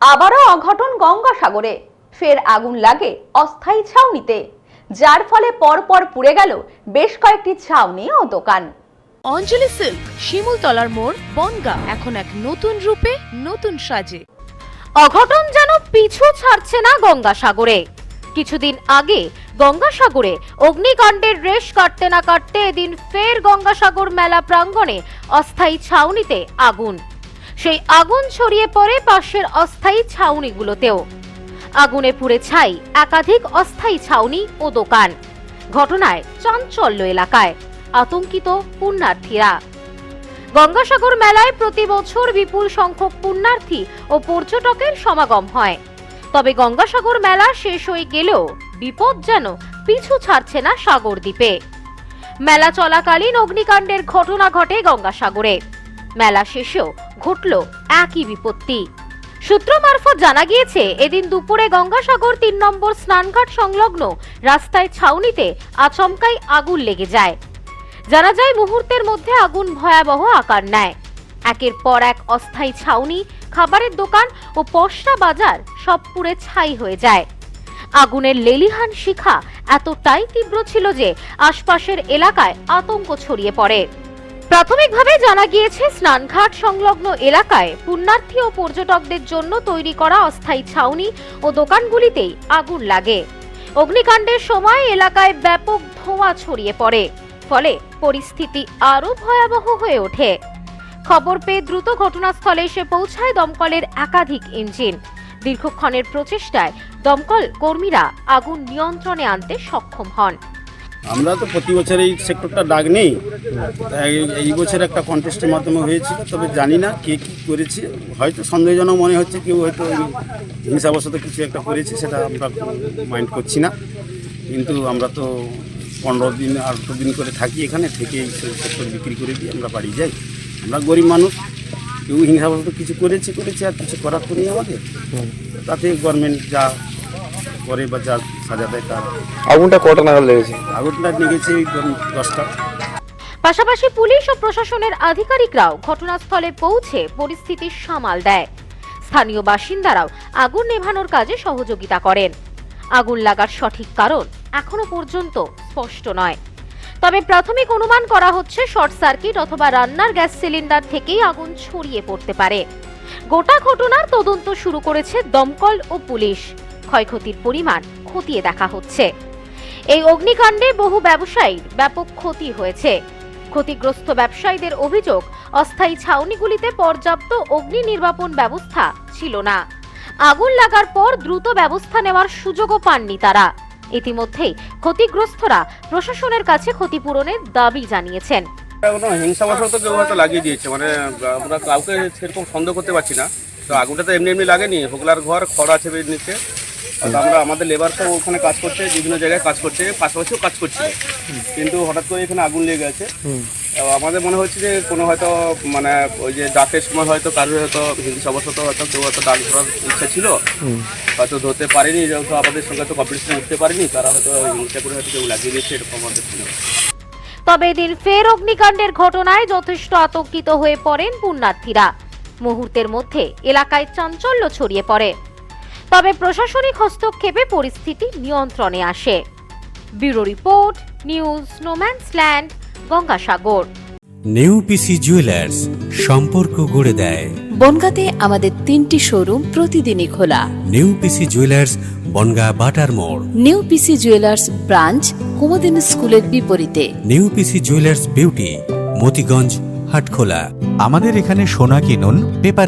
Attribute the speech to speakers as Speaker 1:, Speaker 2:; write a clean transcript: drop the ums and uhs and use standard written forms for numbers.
Speaker 1: আবারও অঘটন গঙ্গাসাগরে। ফের আগুন লাগে অস্থায়ী ছাউনিতে, যার ফলে পরপর পুড়ে গেল বেশ কয়েকটি ছাউনি ও দোকান।
Speaker 2: অঞ্জলি সিল্ক, শিমুলতলার মোড়, বনগাঁ এখন এক নতুন রূপে, নতুন সাজে।
Speaker 3: অঘটন যেন পিছু ছাড়ছে না গঙ্গাসাগরে। কিছুদিন আগে গঙ্গাসাগরে অগ্নিকাণ্ডের রেশ কাটতে না কাটতে এদিন ফের গঙ্গাসাগর মেলা প্রাঙ্গণে অস্থায়ী ছাউনিতে আগুন। সেই আগুন ছড়িয়ে পড়ে পাশের অস্থায়ী ছাউনিগুলোতেও। আগুনে পুড়ে ছাই একাধিক অস্থায়ী ছাউনি ও দোকান। ঘটনায় চাঞ্চল্য এলাকায়, আতঙ্কিত পুণ্যার্থীরা। গঙ্গাসাগর মেলায় প্রতি বছর বিপুল সংখ্যক পুণ্যার্থী ও পর্যটকের সমাগম হয়। তবে গঙ্গাসাগর মেলা শেষ হয়ে গেলেও বিপদ যেন পিছু ছাড়ছে না সাগর দ্বীপে। মেলা চলাকালীন অগ্নিকাণ্ডের ঘটনা ঘটে গঙ্গাসাগরে। মেলা শেষেও ঘটল একই বিপত্তি। সূত্র মারফত জানা গিয়েছে, এদিন দুপুরে গঙ্গাসাগর ৩ নম্বর স্নানঘাট সংলগ্ন রাস্তায় ছাউনিতে আচমকাই আগুন লেগে যায়। জানা যায় মুহূর্তের মধ্যে আগুন ভয়াবহ আকার নেয়। একের পর এক অস্থায়ী ছাউনি, খাবারের দোকান ও পসরা বাজার সব পুড়ে ছাই হয়ে যায়। আগুনের লেলিহান শিখা এতটাই তীব্র ছিল যে আশপাশের এলাকায় আতঙ্ক ছড়িয়ে পড়ে। প্রাথমিকভাবে জানা গিয়েছে, স্নানঘাট সংলগ্ন এলাকায় পুণ্যার্থী ও পর্যটকদের জন্য তৈরি করা অস্থায়ী ছাউনি ও দোকানগুলিতেই আগুন লাগে। অগ্নিকাণ্ডের সময় এলাকায় ব্যাপক ধোঁয়া ছড়িয়ে পড়ে, ফলে পরিস্থিতি আরো ভয়াবহ হয়ে ওঠে। খবর পেয়ে দ্রুত ঘটনাস্থলে এসে পৌঁছায় দমকলের একাধিক ইঞ্জিন। দীর্ঘক্ষণের প্রচেষ্টায় দমকল কর্মীরা আগুন নিয়ন্ত্রণে আনতে সক্ষম হন।
Speaker 4: আমরা তো প্রতি বছর এই সেক্টরটা ডাক নেই, এই বছর একটা কন্টেস্টের মাধ্যমে হয়েছিল, তবে জানি না কে কী করেছে। হয়তো সন্দেহজনক মনে হচ্ছে, কেউ হয়তো হিংসাবশত কিছু একটা করেছে, সেটা আমরা মাইন্ড করছি না। কিন্তু আমরা তো 15 দিন 8 দিন করে থাকি এখানে, থেকে এই সেক্টর বিক্রি করে দিয়ে আমরা বাড়ি যাই। আমরা গরিব মানুষ, কেউ হিংসাবশত কিছু করেছে আর কিছু করার তো নেই আমাদের। তাতে গভর্নমেন্ট যা করে বা যা সাজা দেয় তার।
Speaker 5: আগুনটা কটা নাগাদ লেগেছে?
Speaker 4: আগুনটা লেগেছে 10টা।
Speaker 3: পাশাপাশি পুলিশ ও প্রশাসনের আধিকারিকরাও ঘটনাস্থলে পৌঁছে পরিস্থিতি সামাল দেয়। স্থানীয় বাসিন্দারাও আগুন নেভানোর কাজে সহযোগিতা করেন। আগুন লাগার সঠিক কারণ এখনো পর্যন্ত স্পষ্ট নয়, তবে প্রাথমিক অনুমান করা হচ্ছে শর্ট সার্কিট অথবা রান্নার গ্যাস সিলিন্ডার থেকেই আগুন ছড়িয়ে পড়তে পারে। গোটা ঘটনার তদন্ত শুরু করেছে দমকল ও পুলিশ। ক্ষয়ক্ষতির পরিমাণ খতিয়ে দেখা হচ্ছে। এই অগ্নিকাণ্ডে বহু ব্যবসায়ীর ব্যাপক ক্ষতি হয়েছে। ক্ষতিগ্রস্ত ব্যবসায়ীদের অভিযোগ, অস্থায়ী ছাউনিগুলিতে পর্যাপ্ত অগ্নি নির্বাপন ব্যবস্থা ছিল না। আগুন লাগার পর দ্রুত ব্যবস্থা নেওয়ার সুযোগও পাননি তারা। ইতিমধ্যেই ক্ষতিগ্রস্তরা প্রশাসনের কাছে ক্ষতিপূরণের দাবি জানিয়েছেন।
Speaker 4: হিংসাবশত কেউ হয়তো লাগিয়ে দিয়েছে, মানে আমরা কাউকে সেরকম সন্দেহ করতে পারছি না। তো আগুনটা তো এমনি লাগেনি, হোগলার ঘর খড় আছে নিচে। আমরা আমাদের লেবার সব ওখানে কাজ করছে, বিভিন্ন জায়গায় কাজ করছে, পাশাপাশিও কাজ করছে, কিন্তু হঠাৎ করে এখানে আগুন লেগে গেছে। আমাদের মনে হচ্ছে যে কোনো হয়তো মানে ওই যে ডাকের সময় হয়তো কারোর হয়তো হিংসাবশত হয়তো কেউ হয়তো ডাক ধরার ইচ্ছা ছিল, হয়তো ধরতে পারেনি, যেহেতু আমাদের সঙ্গে তো কম্পিটিশনে উঠতে পারেনি, তারা হয়তো হিংসা করে হয়তো কেউ লাগিয়ে দিয়েছে, এরকম আমাদের শুনে।
Speaker 3: তবে এদিন ফের অগ্নিকাণ্ডের ঘটনায় যথেষ্ট আতঙ্কিত হয়ে পড়েন পুণ্যার্থীরা। মুহূর্তের মধ্যে এলাকায় চাঞ্চল্য ছড়িয়ে পড়ে, তবে প্রশাসনিক হস্তক্ষেপে পরিস্থিতি নিয়ন্ত্রণে আসে। Bureau report, news no man's land, Gangasagar.
Speaker 6: নেউপিসি জুয়েলার্স, সম্পর্ক গড়ে দেয়।
Speaker 7: বনগাঁতে আমাদের 3টি শোরুম প্রতিদিনই খোলা।
Speaker 6: নেউপিসি জুয়েলার্স, বনগাঁ বাটার মোড়।
Speaker 7: নেউপিসি জুয়েলার্স ব্রাঞ্চ, কুমুদিন স্কুলের বিপরীতে।
Speaker 6: নেউপিসি জুয়েলার্স বিউটি, মতিগঞ্জ, হাটখোলা।
Speaker 8: আমাদের এখানে সোনা কিনুন পেপারে।